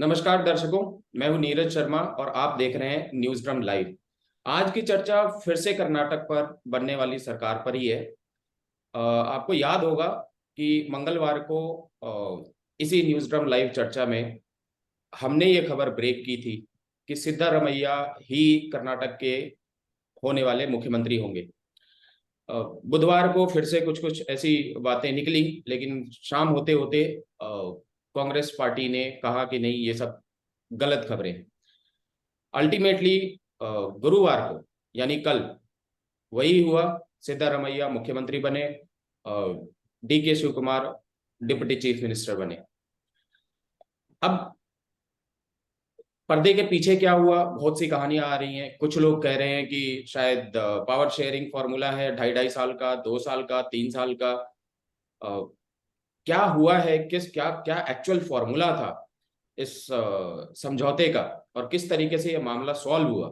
नमस्कार दर्शकों। मैं हूं नीरज शर्मा और आप देख रहे हैं न्यूज ड्रम लाइव। आज की चर्चा फिर से कर्नाटक पर बनने वाली सरकार पर ही है। आपको याद होगा कि मंगलवार को इसी न्यूज ड्रम लाइव चर्चा में हमने ये खबर ब्रेक की थी कि सिद्धारमैया ही कर्नाटक के होने वाले मुख्यमंत्री होंगे। बुधवार को फिर से कुछ कुछ ऐसी बातें निकली, लेकिन शाम होते होते कांग्रेस पार्टी ने कहा कि नहीं, ये सब गलत खबरें हैं। अल्टीमेटली गुरुवार को यानी कल वही हुआ। सिद्धारमैया मुख्यमंत्री बने, D K Shiv Kumar deputy chief minister बने। अब पर्दे के पीछे क्या हुआ, बहुत सी कहानियां आ रही हैं। कुछ लोग कह रहे हैं कि शायद पावर शेयरिंग फॉर्मूला है, ढाई ढाई साल का, 2 साल का, 3 साल का। अ, क्या हुआ है, किस क्या क्या एक्चुअल फॉर्मूला था इस समझौते का, और किस तरीके से यह मामला सॉल्व हुआ,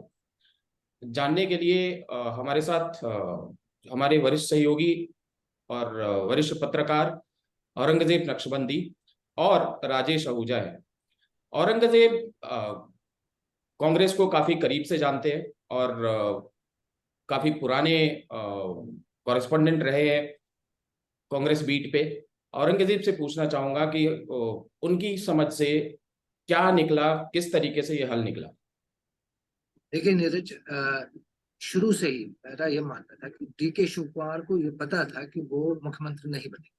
जानने के लिए हमारे साथ हमारे वरिष्ठ सहयोगी और वरिष्ठ पत्रकार औरंगजेब नक्शबंदी और राजेश आहूजा है। औरंगजेब कांग्रेस को काफी करीब से जानते हैं और काफी पुराने कॉरेस्पॉन्डेंट रहे हैं कांग्रेस बीट पे। औरंगजेब से पूछना चाहूंगा कि उनकी समझ से क्या निकला, किस तरीके से ये हल निकला। देखिए नीरज, शुरू से ही मेरा ये मानना था कि डी के शिव कुमार को ये पता था कि वो मुख्यमंत्री नहीं बने।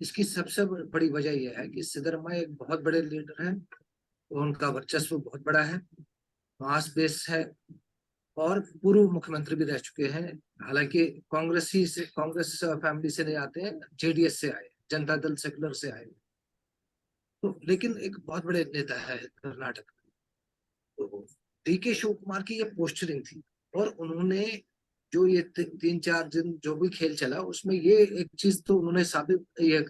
इसकी सबसे बड़ी वजह यह है कि सिद्धरमैया एक बहुत बड़े लीडर हैं, उनका वर्चस्व बहुत बड़ा है, मास बेस है, और पूर्व मुख्यमंत्री भी रह चुके हैं। हालांकि कांग्रेस फैमिली से नहीं आते हैं, जेडीएस से आए, जनता दल सेकुलर से आए। तो लेकिन एक बहुत बड़े नेता है कर्नाटक में। तो डी के शिव कुमार की ये पोस्चरिंग थी, और उन्होंने जो ये 3-4 दिन जो भी खेल चला, उसमें ये एक चीज तो उन्होंने साबित ये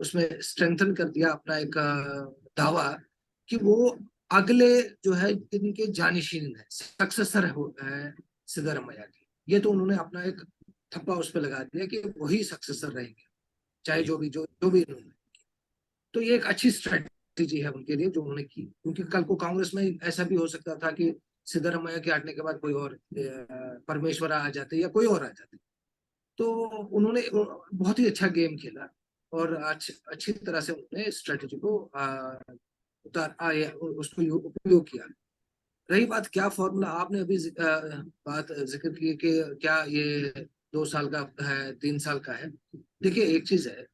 उसमें स्ट्रेंथन कर दिया अपना एक दावा कि वो अगले जो है इनके जानशीन है, सक्सेसर है सिद्धरमैया की। ये तो उन्होंने अपना एक थप्पा उस पर लगा दिया कि वही सक्सेसर रहेंगे, चाहे जो भी इन्होंने। तो ये एक अच्छी स्ट्रेटेजी है उनके लिए जो उन्होंने की, क्योंकि कल को कांग्रेस में ऐसा भी हो सकता था कि सिद्धरमैया के हटने के बाद कोई और परमेश्वरा आ जाते या कोई और आ जाते। तो उन्होंने बहुत ही अच्छा गेम खेला, और अच्छी तरह से उन्होंने स्ट्रेटेजी को उसको उपयोग किया। रही बात क्या फॉर्मूला, आपने अभी बात जिक्र की कि क्या ये 2 साल का है, 3 साल का है। देखिए एक चीज है,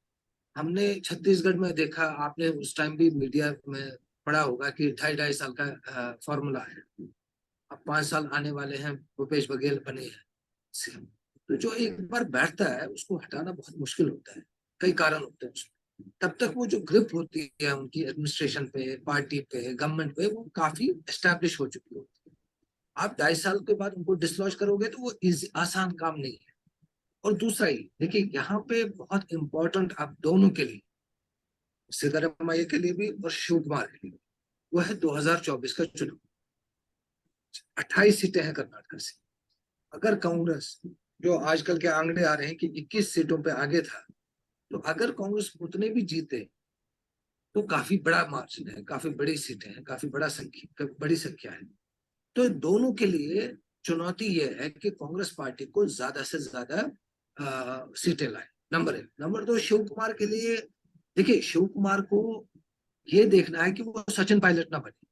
हमने छत्तीसगढ़ में देखा, आपने उस टाइम भी मीडिया में पढ़ा होगा कि ढाई ढाई साल का फॉर्मूला है। अब 5 साल आने वाले हैं, भूपेश बघेल बने हैं सीएम। तो जो एक बार बैठता है उसको हटाना बहुत मुश्किल होता है, कई कारण होते हैं उसमें। तब तक वो जो ग्रिप होती है उनकी एडमिनिस्ट्रेशन पे, पार्टी पे, गवर्नमेंट पे, वो काफी एस्टेब्लिश हो चुकी होती है। आप 2.5 साल के बाद उनको डिसलॉज करोगे तो वो आसान काम नहीं है। और दूसरा ही देखिए, यहाँ पे बहुत इंपॉर्टेंट आप दोनों के लिए, सिद्धरमैया के लिए भी और शिव कुमार के लिए, वो है 2024 का चुनाव। 28 सीटें हैं कर्नाटक से। अगर कांग्रेस, जो आजकल के आंकड़े आ रहे हैं कि 21 सीटों पे आगे था, तो अगर कांग्रेस उतने भी जीते तो काफी बड़ा मार्जिन है, काफी बड़ी सीटें हैं, काफी बड़ी संख्या है। तो दोनों के लिए चुनौती यह है कि कांग्रेस पार्टी को ज्यादा से ज्यादा सीटें लाए। नंबर 1। नंबर 2, शिव कुमार के लिए, देखिए शिव कुमार को ये देखना है कि वो सचिन पायलट ना बने।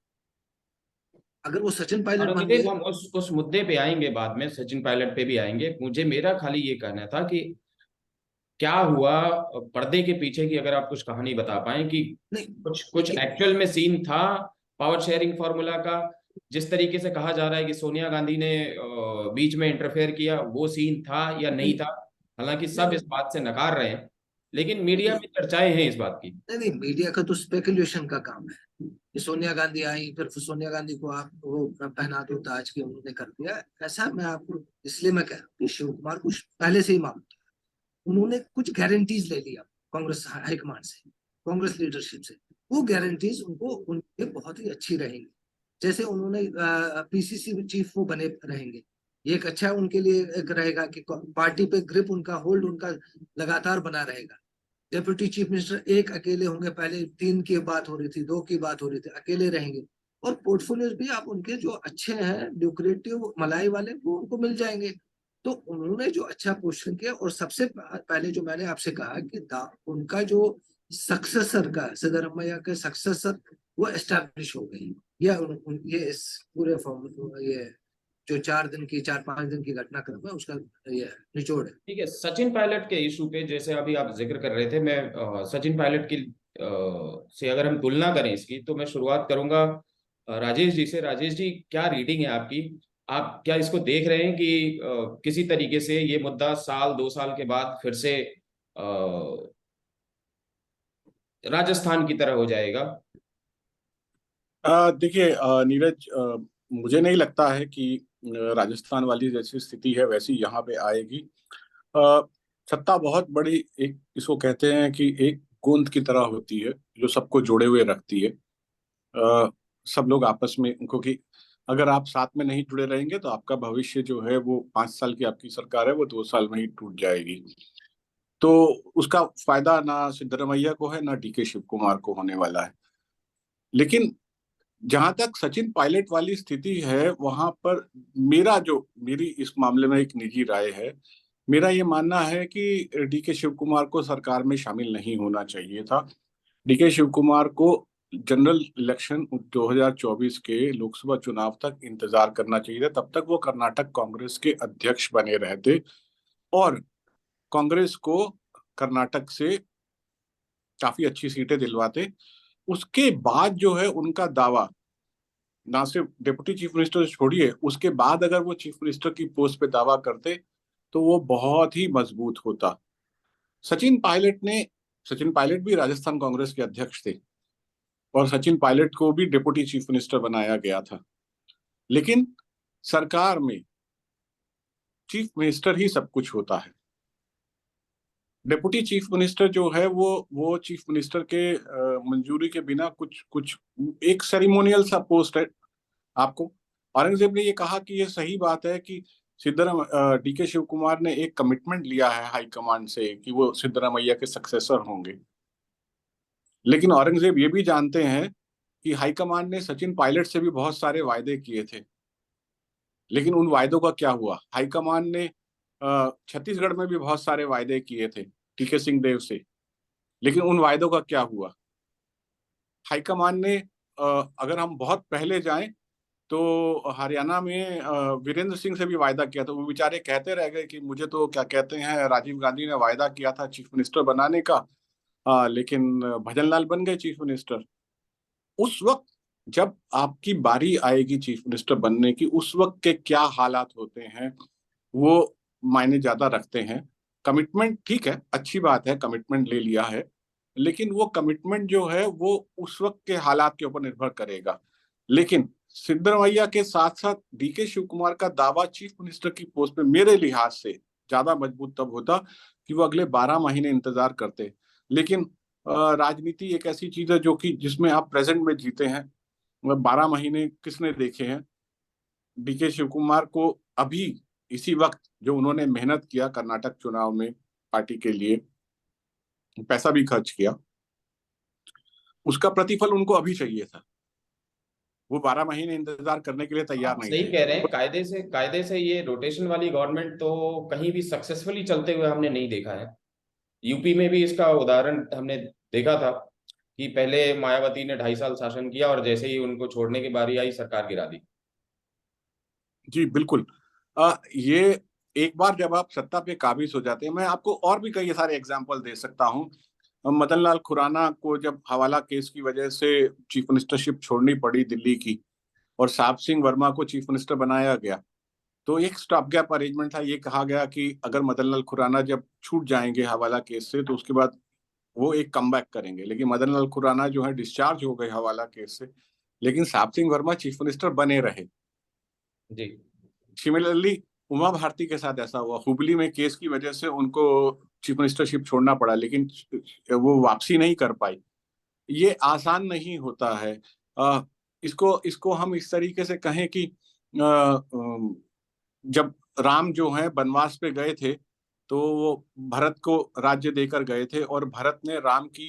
अगर वो सचिन पायलट बन औरंगजेब, गए। हम उस मुद्दे पे आएंगे, बाद में सचिन पायलट पे भी आएंगे। मुझे मेरा खाली ये कहना था कि क्या हुआ पर्दे के पीछे की, अगर आप कुछ कहानी बता पाए कि नहीं, कुछ कुछ देखिए। एक्चुअल में सीन था पावर शेयरिंग फॉर्मूला का। जिस तरीके से कहा जा रहा है कि सोनिया गांधी ने बीच में इंटरफेयर किया, वो सीन था या नहीं नहीं, था। हालांकि सब नहीं, इस बात से नकार रहे हैं, लेकिन मीडिया नहीं, में चर्चाएं हैं इस बात की। नहीं, नहीं, मीडिया का तो स्पेकुलेशन का काम है कि सोनिया गांधी आई, फिर सोनिया गांधी को आप वो पहना दो ताज की, उन्होंने कर दिया ऐसा। मैं आपको इसलिए मैं कह रहा हूँ कि शिव कुमार को पहले से ही मालूम था। उन्होंने कुछ गारंटीज ले लिया कांग्रेस हाईकमांड से, कांग्रेस लीडरशिप से। वो गारंटीज उनको उनके बहुत ही अच्छी रहेंगी। जैसे उन्होंने पीसीसी चीफ वो बने रहेंगे, ये एक अच्छा उनके लिए एक रहेगा कि पार्टी पे ग्रिप उनका, होल्ड उनका लगातार बना रहेगा। डेप्यूटी चीफ मिनिस्टर एक अकेले होंगे, पहले 3 की बात हो रही थी, 2 की बात हो रही थी, अकेले रहेंगे। और पोर्टफोलियोज भी आप उनके जो अच्छे हैं ल्यूक्रेटिव मलाई वाले वो उनको मिल जाएंगे। तो उन्होंने जो अच्छा पोजीशन किया, और सबसे पहले जो मैंने आपसे कहा कि उनका जो सक्सेसर का, सिद्धरामैया के सक्सेसर वो एस्टैब्लिश हो गई। ये इस पूरे फॉर्म, ये जो 4 दिन की 4-5 दिन की घटनाक्रम है उसका ये निचोड़ है। ठीक है, सचिन पायलट के इशू पे जैसे अभी आप जिक्र कर रहे थे, मैं सचिन पायलट की से अगर हम तुलना करें इसकी, तो मैं शुरुआत करूंगा राजेश जी से। राजेश जी, क्या रीडिंग है आपकी? आप क्या इसको देख रहे हैं कि किसी तरीके से ये मुद्दा साल 2 साल के बाद फिर से राजस्थान की तरह हो जाएगा? देखिए नीरज, मुझे नहीं लगता है कि राजस्थान वाली जैसी स्थिति है वैसी यहाँ पे आएगी। अ, सत्ता बहुत बड़ी, एक इसको कहते हैं कि एक गोंद की तरह होती है जो सबको जोड़े हुए रखती है। सब लोग आपस में, क्योंकि अगर आप साथ में नहीं जुड़े रहेंगे तो आपका भविष्य जो है वो 5 साल की आपकी सरकार है वो 2 साल में ही टूट जाएगी। तो उसका फायदा ना सिद्धरमैया को है ना डीके शिव कुमार को होने वाला है। लेकिन जहां तक सचिन पायलट वाली स्थिति है वहां पर मेरी इस मामले में एक निजी राय है। मेरा ये मानना है कि डीके शिव कुमार को सरकार में शामिल नहीं होना चाहिए था। डीके शिव कुमार को जनरल इलेक्शन 2024 के लोकसभा चुनाव तक इंतजार करना चाहिए था। तब तक वो कर्नाटक कांग्रेस के अध्यक्ष बने रहते और कांग्रेस को कर्नाटक से काफी अच्छी सीटें दिलवाते। उसके बाद जो है उनका दावा, ना सिर्फ डिप्टी चीफ मिनिस्टर छोड़िए, उसके बाद अगर वो चीफ मिनिस्टर की पोस्ट पे दावा करते तो वो बहुत ही मजबूत होता। सचिन पायलट ने सचिन पायलट भी राजस्थान कांग्रेस के अध्यक्ष थे और सचिन पायलट को भी डिप्टी चीफ मिनिस्टर बनाया गया था। लेकिन सरकार में चीफ मिनिस्टर ही सब कुछ होता है। डिप्टी चीफ मिनिस्टर जो है वो चीफ मिनिस्टर के मंजूरी के बिना कुछ कुछ एक सेरिमोनियल सा पोस्ट है। आपको औरंगजेब ने ये कहा कि ये सही बात है कि सिद्धराम डीके शिव कुमार ने एक कमिटमेंट लिया है हाईकमांड से कि वो सिद्धरामैया के सक्सेसर होंगे। लेकिन औरंगजेब ये भी जानते हैं कि हाईकमांड ने सचिन पायलट से भी बहुत सारे वायदे किए थे। लेकिन उन वायदों का क्या हुआ? हाईकमांड ने छत्तीसगढ़ में भी बहुत सारे वायदे किए थे टीके सिंह देव से। लेकिन उन वायदों का क्या हुआ? हाईकमांड ने अगर हम बहुत पहले जाएं तो हरियाणा में वीरेंद्र सिंह से भी वायदा किया था। वो बेचारे कहते रह गए कि मुझे तो क्या कहते हैं, राजीव गांधी ने वायदा किया था चीफ मिनिस्टर बनाने का। लेकिन भजनलाल बन गए चीफ मिनिस्टर। उस वक्त जब आपकी बारी आएगी चीफ मिनिस्टर बनने की, उस वक्त के क्या हालात होते हैं वो मायने ज्यादा रखते हैं। कमिटमेंट ठीक है, अच्छी बात है, कमिटमेंट ले लिया है। लेकिन वो कमिटमेंट जो है वो उस वक्त के हालात के ऊपर निर्भर करेगा। लेकिन सिद्धरमैया के साथ साथ डीके शिव कुमार का दावा चीफ मिनिस्टर की पोस्ट पे मेरे लिहाज से ज्यादा मजबूत तब होता कि वो अगले 12 महीने इंतजार करते। लेकिन राजनीति एक ऐसी चीज है जो कि जिसमें आप प्रेजेंट में जीते हैं। 12 महीने किसने देखे हैं? डीके शिव कुमार को अभी इसी वक्त जो उन्होंने मेहनत किया कर्नाटक चुनाव में, पार्टी के लिए पैसा भी खर्च किया, उसका प्रतिफल उनको अभी चाहिए था। वो 12 महीने इंतजार करने के लिए तैयार आप नहीं सही थे। कह रहे हैं। कायदे से ये रोटेशन वाली गवर्नमेंट तो कहीं भी सक्सेसफुली चलते हुए हमने नहीं देखा है। यूपी में भी इसका उदाहरण हमने देखा था कि पहले मायावती ने 2.5 साल शासन किया और जैसे ही उनको छोड़ने की बारी आई, सरकार गिरा दी। जी बिल्कुल। ये एक बार जब आप सत्ता पे काबिज हो जाते हैं, मैं आपको और भी कई सारे एग्जाम्पल दे सकता हूँ। मदन लाल खुराना को जब हवाला केस की वजह से चीफ मिनिस्टरशिप छोड़नी पड़ी दिल्ली की और साहब सिंह वर्मा को चीफ मिनिस्टर बनाया गया, तो एक स्टॉप गैप अरेंजमेंट था। ये कहा गया कि अगर मदन लाल खुराना जब छूट जाएंगे हवाला केस से तो उसके बाद वो एक कमबैक करेंगे। लेकिन मदन लाल खुराना जो है डिस्चार्ज हो गए हवाला केस से, लेकिन साहब सिंह वर्मा चीफ मिनिस्टर बने रहे। जी। सिमिलरली उमा भारती के साथ ऐसा हुआ, हुबली में केस की वजह से उनको चीफ मिनिस्टरशिप छोड़ना पड़ा, लेकिन वो वापसी नहीं कर पाई। ये आसान नहीं होता है। अ, इसको इसको हम इस तरीके से कहें कि जब राम जो है वनवास पे गए थे तो वो भरत को राज्य देकर गए थे और भरत ने राम की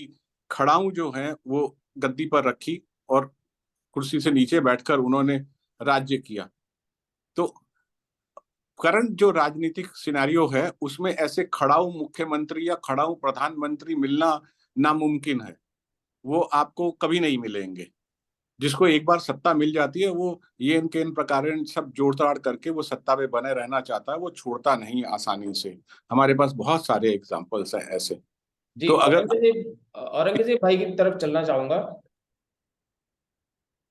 खड़ाऊं जो हैं वो गद्दी पर रखी और कुर्सी से नीचे बैठकर उन्होंने राज्य किया। तो करंट जो राजनीतिक सिनेरियो है उसमें ऐसे खड़ाऊ मुख्यमंत्री या खड़ाऊ प्रधानमंत्री मिलना नामुमकिन है। वो आपको कभी नहीं मिलेंगे। जिसको एक बार सत्ता मिल जाती है वो ये इनके इन प्रकार सब जोड़ तोड़ करके वो सत्ता में बने रहना चाहता है, वो छोड़ता नहीं आसानी से। हमारे पास बहुत सारे एग्जाम्पल्स हैं ऐसे। जी, तो अगर औरंगजेब भाई की तरफ चलना चाहूंगा।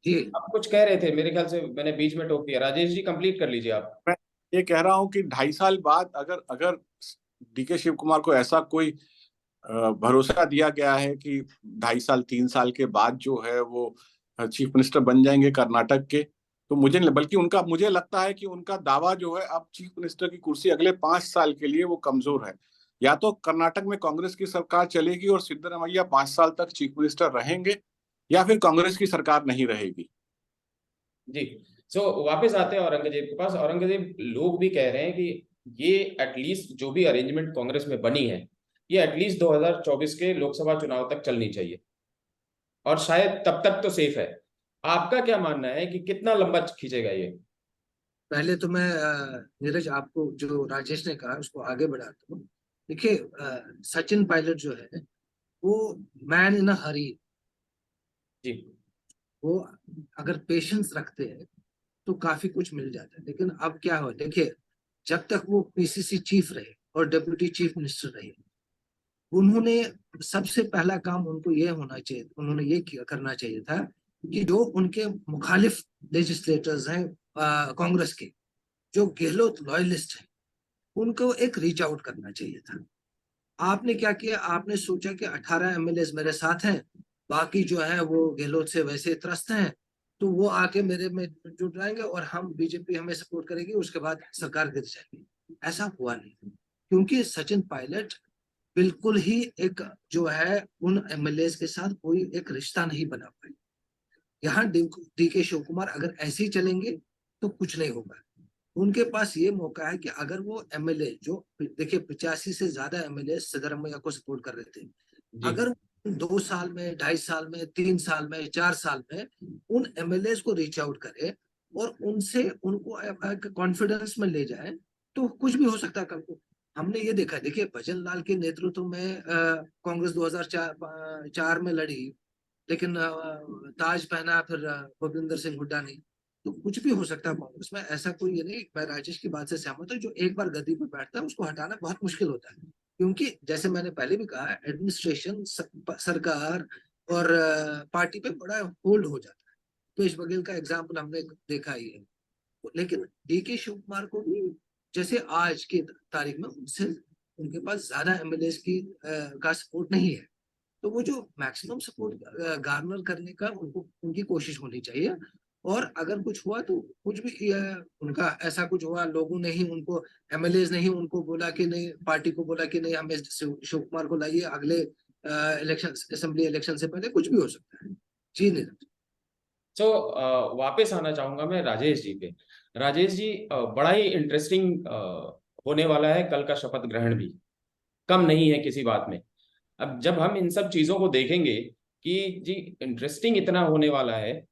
जी आप कुछ कह रहे थे, मेरे ख्याल से मैंने बीच में टोक दिया। राजेश जी, कंप्लीट कर लीजिए आप। मैं ये कह रहा हूँ कि 2.5 साल बाद अगर अगर डीके शिव कुमार को ऐसा कोई भरोसा दिया गया है कि 2.5 साल 3 साल के बाद जो है वो चीफ मिनिस्टर बन जाएंगे कर्नाटक के, तो मुझे नहीं, बल्कि उनका, मुझे लगता है कि उनका दावा जो है अब चीफ मिनिस्टर की कुर्सी अगले 5 साल के लिए वो कमजोर है। या तो कर्नाटक में कांग्रेस की सरकार चलेगी और सिद्धरामैया 5 साल तक चीफ मिनिस्टर रहेंगे, या फिर कांग्रेस की सरकार नहीं रहेगी। जी, सो वापस आते हैं औरंगजेब के पास। औरंगजेब, लोग भी कह रहे हैं कि ये एटलीस्ट जो भी अरेंजमेंट कांग्रेस में बनी है, ये एटलीस्ट 2024 के लोकसभा चुनाव तक चलनी चाहिए, और शायद तब तक तो सेफ है। आपका क्या मानना है कि कितना लंबा खींचेगा ये? पहले तो मैं नीरज आपको जो राजेश ने कहा उसको आगे बढ़ाता हूँ। देखिए सचिन पायलट जो है वो मैन इन अ हरी, जी, वो अगर पेशेंस रखते हैं तो काफी कुछ मिल जाता है। लेकिन अब क्या हो, देखिए जब तक वो पीसीसी चीफ रहे और डिप्टी चीफ मिनिस्टर रहे, उन्होंने सबसे पहला काम उनको ये होना चाहिए, उन्होंने ये करना चाहिए था कि जो उनके मुखालिफ लेजिस्लेटर्स हैं कांग्रेस के, जो गहलोत लॉयलिस्ट हैं, उनको एक रीच आउट करना चाहिए था। आपने क्या किया, आपने सोचा कि 18 एमएलए मेरे साथ हैं, बाकी जो है वो गहलोत से वैसे त्रस्त हैं, तो वो आके मेरे में जुट जाएंगे और हम बीजेपी हमें सपोर्ट करेगी, उसके बाद सरकार गिर जाएगी। ऐसा हुआ नहीं, क्योंकि सचिन पायलट बिल्कुल ही एक जो है उन एमएलए के साथ कोई एक रिश्ता नहीं बना पाए। यहाँ डीके शिव कुमार अगर ऐसे ही चलेंगे तो कुछ नहीं होगा। उनके पास ये मौका है कि अगर वो एमएलए जो, देखिए 85 से ज्यादा एमएलए सिद्धरामैया को सपोर्ट कर रहे थे, जी, अगर 2 साल में, 2.5 साल में, 3 साल में, 4 साल में उन एमएलए को रीच आउट करे और उनसे उनको कॉन्फिडेंस में ले जाए, तो कुछ भी हो सकता है कल को। हमने ये देखा, देखिए भजन लाल के नेतृत्व में कांग्रेस 2004 में लड़ी, लेकिन ताज पहना फिर भूपिंदर सिंह हुड्डा ने। तो कुछ भी हो सकता है कांग्रेस में, ऐसा कोई ये नहीं। मैं राजेश की बात से सहमत हूँ, जो एक बार गद्दी पर बैठता है उसको हटाना बहुत मुश्किल होता है, क्योंकि जैसे मैंने पहले भी कहा, एडमिनिस्ट्रेशन, सरकार और पार्टी पे बड़ा होल्ड हो जाता है। पेश बघेल का एग्जाम्पल हमने देखा ही है। लेकिन डीके शिव कुमार को भी, जैसे आज की तारीख में उनसे, उनके पास ज्यादा एमएलए की का सपोर्ट नहीं है, तो वो जो मैक्सिमम सपोर्ट गार्नर करने का उनको, उनकी कोशिश होनी चाहिए। और अगर कुछ हुआ तो कुछ भी उनका ऐसा कुछ हुआ, लोगों ने ही उनको, एमएलए ने ही उनको बोला कि नहीं, पार्टी को बोला कि नहीं हमें शिव कुमार को लाइए अगले इलेक्शन, असेंबली इलेक्शन से पहले, कुछ भी हो सकता है। जी नीरज। सो वापस आना चाहूंगा मैं राजेश जी पे। राजेश जी, बड़ा ही इंटरेस्टिंग होने वाला है कल का शपथ ग्रहण भी, कम नहीं है किसी बात में। अब जब हम इन सब चीजों को देखेंगे कि जी इंटरेस्टिंग इतना होने वाला है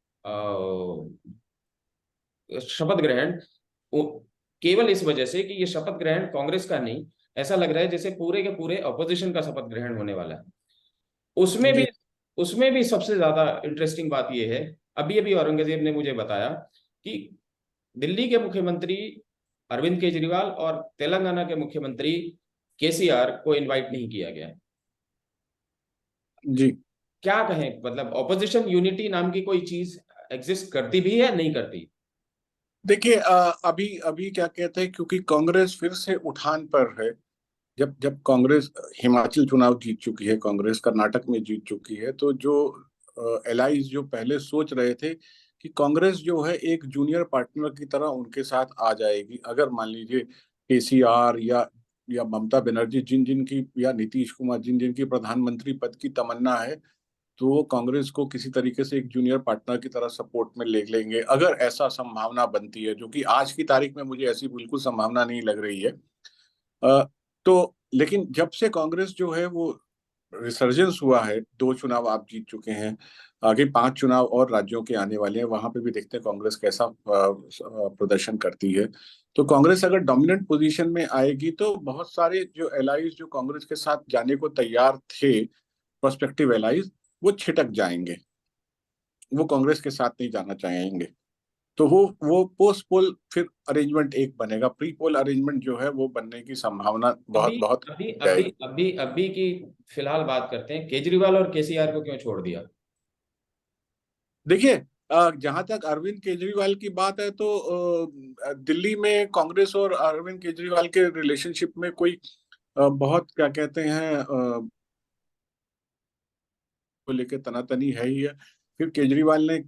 शपथ ग्रहण, केवल इस वजह से कि ये शपथ ग्रहण कांग्रेस का नहीं, ऐसा लग रहा है जैसे पूरे के पूरे अपोजिशन का शपथ ग्रहण होने वाला है। उसमें भी जी उसमें भी सबसे ज्यादा इंटरेस्टिंग बात यह है, अभी अभी औरंगजेब ने मुझे बताया कि दिल्ली के मुख्यमंत्री अरविंद केजरीवाल और तेलंगाना के मुख्यमंत्री केसीआर को इनवाइट नहीं किया गया है। जी क्या कहें, मतलब ऑपोजिशन यूनिटी नाम की कोई चीज एग्जिस्ट करती भी है, नहीं करती? देखिए, अभी अभी क्या कहते हैं, क्योंकि कांग्रेस फिर से उठान पर है। जब जब कांग्रेस हिमाचल चुनाव जीत चुकी है, कांग्रेस कर्नाटक में जीत चुकी है, तो जो एलाइज जो पहले सोच रहे थे कि कांग्रेस जो है एक जूनियर पार्टनर की तरह उनके साथ आ जाएगी, अगर मान लीजिए केसीआर या ममता बनर्जी, जिन जिन की, या नीतीश कुमार, जिन जिन की प्रधानमंत्री पद की तमन्ना है, तो वो कांग्रेस को किसी तरीके से एक जूनियर पार्टनर की तरह सपोर्ट में ले लेंगे। अगर ऐसा संभावना बनती है, जो कि आज की तारीख में मुझे ऐसी बिल्कुल संभावना नहीं लग रही है। तो लेकिन जब से कांग्रेस जो है वो रिसर्जेंस हुआ है, 2 चुनाव आप जीत चुके हैं, आगे 5 चुनाव और राज्यों के आने वाले हैं, वहां पे भी देखते हैं कांग्रेस कैसा प्रदर्शन करती है। तो कांग्रेस अगर डोमिनेंट पोजीशन में आएगी तो बहुत सारे जो एलाइज जो कांग्रेस के साथ जाने को तैयार थे, प्रोस्पेक्टिव एलाइज, वो छिटक जाएंगे, वो कांग्रेस के साथ नहीं जाना चाहेंगे। तो वो पोस्ट पोल फिर अरेंजमेंट एक बनेगा, प्री पोल अरेंजमेंट जो है वो बनने की संभावना अभी बहुत बहुत अभी अभी जाएगी। अभी अभी की फिलहाल बात करते हैं, केजरीवाल और केसीआर को क्यों छोड़ दिया? देखिए, जहां तक अरविंद केजरीवाल की बात है तो दिल्ली में कांग्रेस और अरविंद केजरीवाल के रिलेशनशिप में कोई बहुत क्या कहते हैं को लेकर तनातनी है ही है। फिर केजरीवाल ने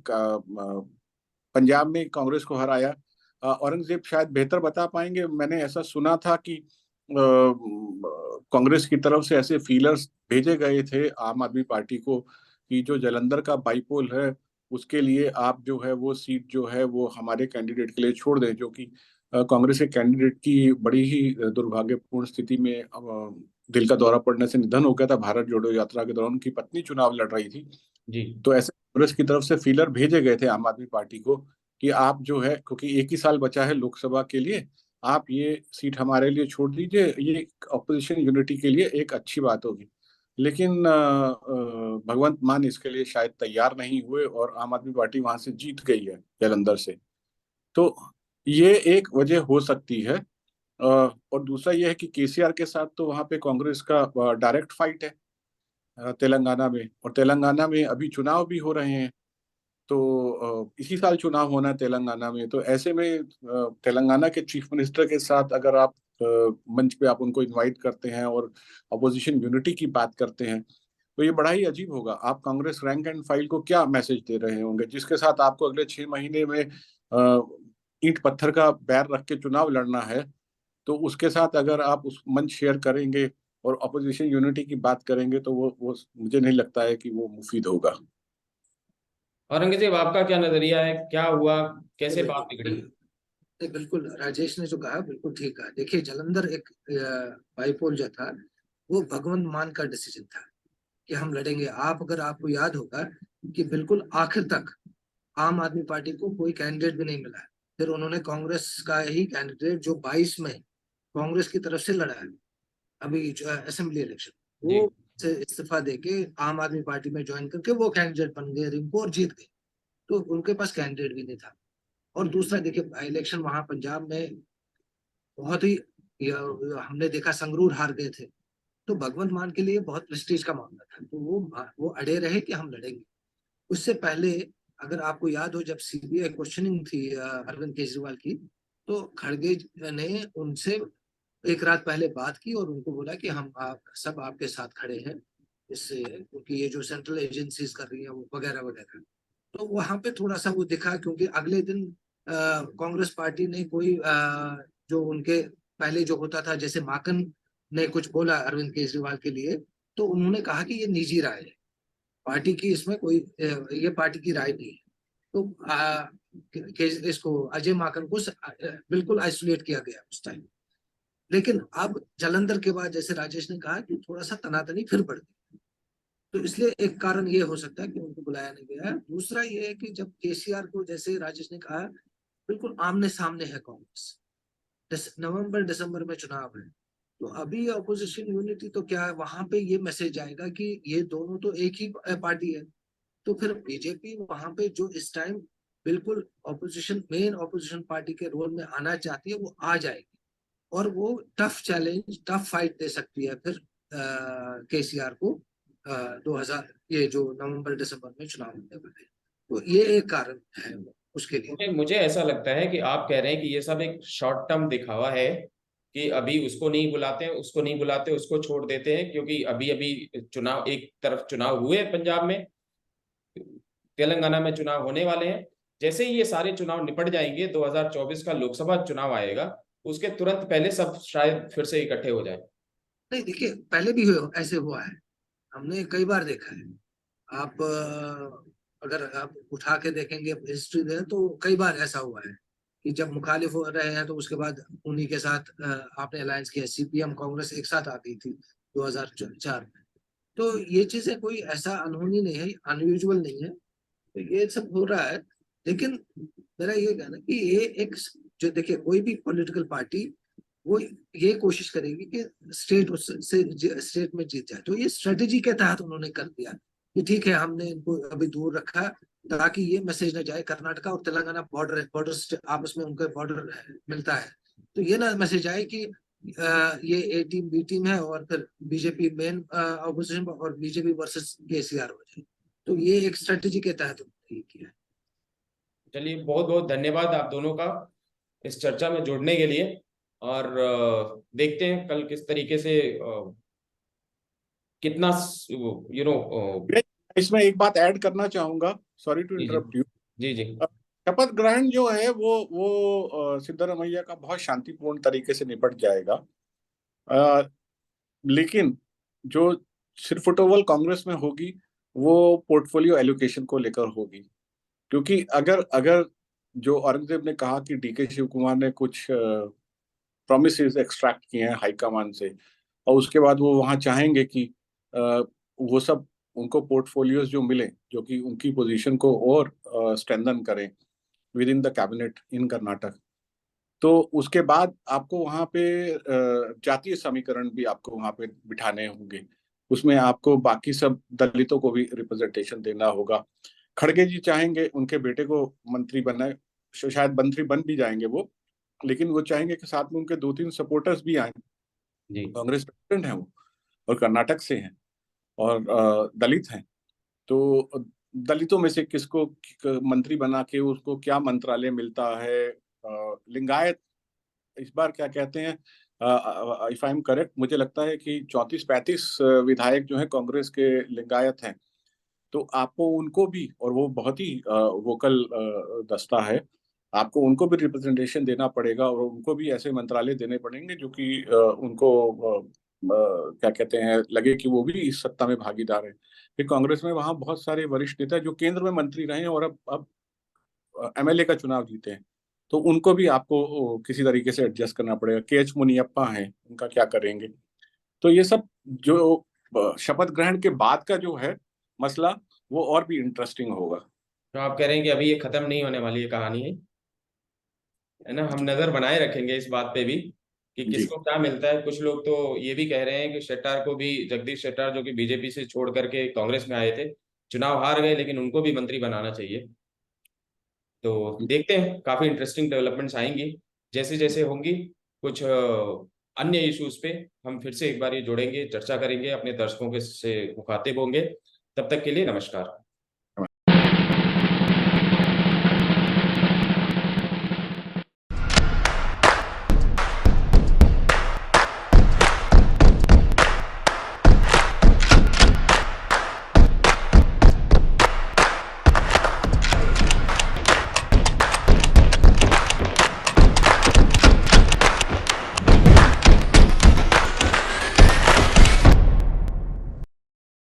पंजाब में कांग्रेस को हराया। औरंगजेब शायद बेहतर बता पाएंगे, मैंने ऐसा सुना था कि कांग्रेस की तरफ से ऐसे फीलर्स भेजे गए थे आम आदमी पार्टी को कि जो जालंधर का बाईपोल है उसके लिए आप जो है वो सीट जो है वो हमारे कैंडिडेट के लिए छोड़ दें, जो कि कांग्रेस के कैंडिडेट की बड़ी ही दुर्भाग्यपूर्ण स्थिति में दिल का दौरा पड़ने से निधन हो गया था भारत जोड़ो यात्रा के दौरान। उनकी पत्नी चुनाव लड़ रही थी। जी। तो ऐसे कांग्रेस की तरफ से फीलर भेजे गए थे आम आदमी पार्टी को कि आप जो है, क्योंकि एक ही साल बचा है लोकसभा के लिए, आप ये सीट हमारे लिए छोड़ दीजिए, ये ऑपोजिशन यूनिटी के लिए एक अच्छी बात होगी। लेकिन भगवंत मान इसके लिए शायद तैयार नहीं हुए और आम आदमी पार्टी वहां से जीत गई है जालंधर से। तो ये एक वजह हो सकती है। और दूसरा ये है कि केसीआर के साथ तो वहां पे कांग्रेस का डायरेक्ट फाइट है तेलंगाना में, और तेलंगाना में अभी चुनाव भी हो रहे हैं। तो इसी साल चुनाव होना है तेलंगाना में, तो ऐसे में तेलंगाना के चीफ मिनिस्टर के साथ अगर आप मंच पे आप उनको इनवाइट करते हैं और अपोजिशन यूनिटी की बात करते हैं, तो ये बड़ा ही अजीब होगा। आप कांग्रेस रैंक एंड फाइल को क्या मैसेज दे रहे होंगे, जिसके साथ आपको अगले 6 महीने में ईंट पत्थर का बैर रख के चुनाव लड़ना है। तो उसके साथ अगर आप उस मंच शेयर करेंगे और अपोजिशन यूनिटी की बात करेंगे तो वो मुझे नहीं लगता है कि वो मुफीद होगा। औरंगजेब, आपका क्या नजरिया है, क्या हुआ, कैसे नहीं, बात बिगड़ी? बिल्कुल राजेश ने जो कहा बिल्कुल ठीक कहा। देखिए जालंधर एक बाईपोल जो था वो भगवंत मान का डिसीजन था कि हम लड़ेंगे। अगर आपको याद होगा कि बिल्कुल आखिर तक आम आदमी पार्टी को कोई कैंडिडेट भी नहीं मिला है। फिर उन्होंने कांग्रेस का ही कैंडिडेट जो 22 में कांग्रेस की तरफ से लड़ा है अभी असेंबली इलेक्शन, जी। वो से इस्तीफा देके आम आदमी पार्टी में ज्वाइन करके वो कैंडिडेट बन गए रिंकू और जीत गए। तो उनके पास कैंडिडेट भी नहीं था। और दूसरा देखिए इलेक्शन वहां पंजाब में बहुत ही हमने देखा संगरूर हार गए थे। तो भगवंत मान के लिए बहुत प्रेस्टीज का मामला था, तो वो अड़े रहे कि हम लड़ेंगे। उससे पहले अगर आपको याद हो जब सीबीआई क्वेश्चनिंग थी अरविंद केजरीवाल की, तो खड़गे ने उनसे एक रात पहले बात की और उनको बोला कि हम सब आपके साथ खड़े हैं इससे, क्योंकि ये जो सेंट्रल एजेंसीज कर रही हैं वो वगैरह वगैरह। तो वहां पे थोड़ा सा वो दिखा, क्योंकि अगले दिन कांग्रेस पार्टी ने कोई जो उनके पहले जो होता था, जैसे माकन ने कुछ बोला अरविंद केजरीवाल के लिए, तो उन्होंने कहा कि ये निजी राय है, पार्टी की इसमें कोई ये पार्टी की राय नहीं है। तो इसको अजय माकन को बिल्कुल आइसोलेट किया गया उस टाइम। लेकिन अब जालंधर के बाद जैसे राजेश ने कहा कि थोड़ा सा तनातनी फिर बढ़ गई। तो इसलिए एक कारण ये हो सकता है कि उनको बुलाया नहीं गया है। दूसरा ये है कि जब केसीआर को, जैसे राजेश ने कहा, बिल्कुल आमने सामने है कांग्रेस, नवंबर दिसंबर में चुनाव है, तो अभी अपोजिशन यूनिटी तो क्या है, वहां पे ये मैसेज आएगा कि ये दोनों तो एक ही पार्टी है। तो फिर बीजेपी वहां पे जो इस टाइम बिल्कुल ऑपोजिशन, मेन ऑपोजिशन पार्टी के रोल में आना चाहती है, वो आ जाएगी और वो टफ चैलेंज, टफ फाइट दे सकती है फिर केसीआर को 2000 ये जो नवंबर दिसंबर में चुनाव होने वाले हैं। तो ये एक कारण है उसके लिए। मुझे मुझे ऐसा लगता है कि आप कह रहे हैं कि ये सब एक शॉर्ट टर्म दिखावा है, कि अभी उसको नहीं बुलाते, उसको नहीं बुलाते, उसको छोड़ देते हैं, क्योंकि अभी अभी चुनाव, एक तरफ चुनाव हुए पंजाब में, तेलंगाना में चुनाव होने वाले हैं। जैसे ही ये सारे चुनाव निपट जाएंगे, 2024 का लोकसभा चुनाव आएगा, उसके तुरंत पहले सब शायद फिर से इकट्ठे हो जाए। नहीं देखिए, पहले भी ऐसे हुआ है, हमने कई बार देखा है। आप अगर आप उठा के देखेंगे हिस्ट्री में तो कई बार ऐसा हुआ है कि जब मुखालिफ हो रहे हैं तो उसके बाद उन्हीं के साथ आपने अलायंस किया। सीपीएम कांग्रेस एक साथ आ गई थी 2004 में। तो ये चीजें कोई ऐसा अनहोनी नहीं है, अनयूजुअल नहीं है, तो ये सब हो रहा है। लेकिन मेरा ये कहना है कि ये एक, जो देखिए कोई भी पॉलिटिकल पार्टी वो ये कोशिश करेगी कि स्टेट में जीत जाए। तो ये स्ट्रेटेजी के तहत उन्होंने कर दिया कि ठीक है, हमने इनको अभी दूर रखा ताकि ये मैसेज ना जाए। कर्नाटका और तेलंगाना बॉर्डर है, बॉर्डर आपस में उनका बॉर्डर मिलता है, तो ये ना मैसेज आए कि ये ए टीम बी टीम है और फिर बीजेपी मेन ऑपोजिशन और बीजेपी वर्सेस केसीआर हो जाए। तो ये एक स्ट्रेटेजी के तहत उन्होंने किया है। चलिए, बहुत बहुत धन्यवाद आप दोनों का इस चर्चा में जुड़ने के लिए। और देखते हैं कल किस तरीके से कितना इसमें एक बात ऐड करना चाहूंगा, सॉरी टू जी जी इंटरप्ट यू। जी जी शपथ ग्रहण जो है वो सिद्धरामैया का बहुत शांतिपूर्ण तरीके से निपट जाएगा। अ, लेकिन जो सिरफुटोवल कांग्रेस में होगी वो पोर्टफोलियो एलोकेशन को लेकर होगी। क्योंकि अगर अगर जो औरंगजेब ने कहा कि डीके शिव कुमार ने कुछ प्रोमिसेस एक्सट्रैक्ट किए हैं हाईकमान से, और उसके बाद वो वहां चाहेंगे कि वो सब उनको पोर्टफोलियोज जो मिले जो कि उनकी पोजीशन को और स्ट्रेंथन करें विद इन द कैबिनेट इन कर्नाटक, तो उसके बाद आपको वहां पे जातीय समीकरण भी आपको वहां पे बिठाने होंगे। उसमें आपको बाकी सब दलितों को भी रिप्रेजेंटेशन देना होगा। खड़गे जी चाहेंगे उनके बेटे को मंत्री बनाए, शायद मंत्री बन भी जाएंगे वो, लेकिन वो चाहेंगे कि साथ में उनके 2-3 सपोर्टर्स भी आए। जी कांग्रेस प्रेसिडेंट है वो, और कर्नाटक से हैं, और दलित हैं। तो दलितों में से किसको मंत्री बना के उसको क्या मंत्रालय मिलता है। लिंगायत इस बार क्या कहते हैं, इफ आई एम करेक्ट, मुझे लगता है कि 34-35 विधायक जो हैं कांग्रेस के लिंगायत हैं। तो आपको उनको भी, और वो बहुत ही वोकल दस्ता है, आपको उनको भी रिप्रेजेंटेशन देना पड़ेगा, और उनको भी ऐसे मंत्रालय देने पड़ेंगे जो कि उनको क्या कहते हैं, लगे कि वो भी इस सत्ता में भागीदार है। फिर कांग्रेस में वहां बहुत सारे वरिष्ठ नेता जो केंद्र में मंत्री रहे हैं और अब एमएलए का चुनाव जीते हैं, तो उनको भी आपको किसी तरीके से एडजस्ट करना पड़ेगा। के एच मुनियप्पा हैं, उनका क्या करेंगे। तो ये सब जो शपथ ग्रहण के बाद का जो है मसला, वो और भी इंटरेस्टिंग होगा। तो आप कह रहे हैं कि अभी ये खत्म नहीं होने वाली ये कहानी है ना? हम नजर बनाए रखेंगे इस बात पे भी कि जी। किसको क्या मिलता है। कुछ लोग तो ये भी कह रहे हैं कि शेट्टार को भी, जगदीश शेट्टार जो कि बीजेपी से छोड़ करके कांग्रेस में आए थे, चुनाव हार गए, लेकिन उनको भी मंत्री बनाना चाहिए। तो देखते हैं, काफी इंटरेस्टिंग डेवलपमेंट्स आएंगी जैसे जैसे होंगी। कुछ अन्य इश्यूज पे हम फिर से एक बार ये जुड़ेंगे, चर्चा करेंगे, अपने दर्शकों के से मुखातिब होंगे। तब तक के लिए नमस्कार।